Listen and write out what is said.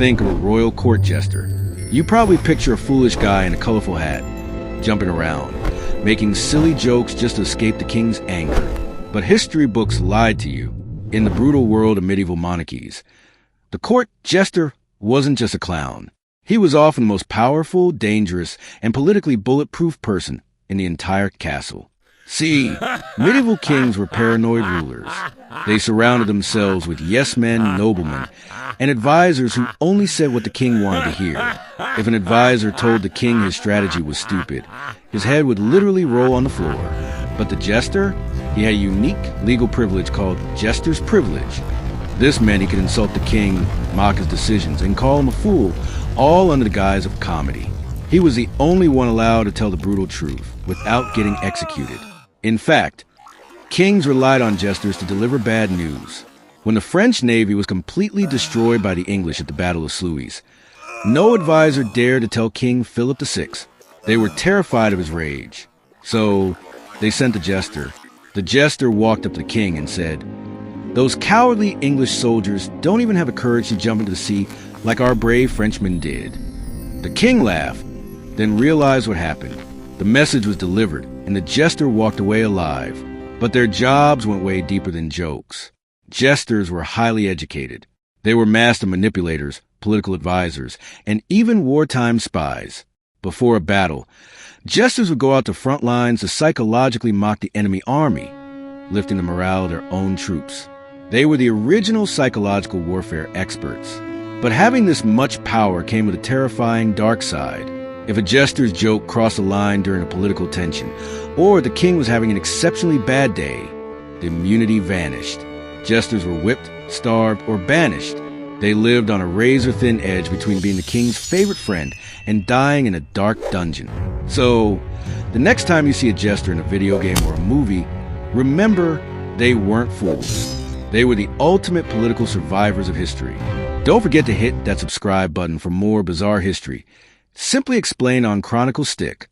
think of a royal court jester, you probably picture a foolish guy in a colorful hat, jumping around, making silly jokes just to escape the king's anger. But history books lied to you. In the brutal world of medieval monarchies, the court jester wasn't just a clown. He was often the most powerful, dangerous, and politically bulletproof person in the entire castle. See, medieval kings were paranoid rulers. They surrounded themselves with yes-men, noblemen, and advisors who only said what the king wanted to hear. If an advisor told the king his strategy was stupid, his head would literally roll on the floor. But the jester, he had a unique legal privilege called Jester's privilege. This meant he could insult the king, mock his decisions, and call him a fool, all under the guise of comedy. He was the only one allowed to tell the brutal truth without getting executed. In fact, kings relied on jesters to deliver bad news. When the French navy was completely destroyed by the English at the Battle of Sluys, no advisor dared to tell King Philip VI. They were terrified of his rage. So they sent a jester. The jester walked up to the king and said, "Those cowardly English soldiers don't even have the courage to jump into the sea like our brave Frenchmen did." The king laughed, then realized what happened. The message was delivered, and the jester walked away alive. But their jobs went way deeper than jokes. Jesters were highly educated. They were master manipulators, political advisors, and even wartime spies. Before a battle, jesters would go out to front lines to psychologically mock the enemy army, lifting the morale of their own troops. They were the original psychological warfare experts. But having this much power came with a terrifying dark side. If a jester's joke crossed a line during a political tension, or the king was having an exceptionally bad day, the immunity vanished. Jesters were whipped, starved, or banished. They lived on a razor-thin edge between being the king's favorite friend and dying in a dark dungeon. So, the next time you see a jester in a video game or a movie, remember, they weren't fools. They were the ultimate political survivors of history. Don't forget to hit that subscribe button for more bizarre history. Simply explained on ChronicleStick.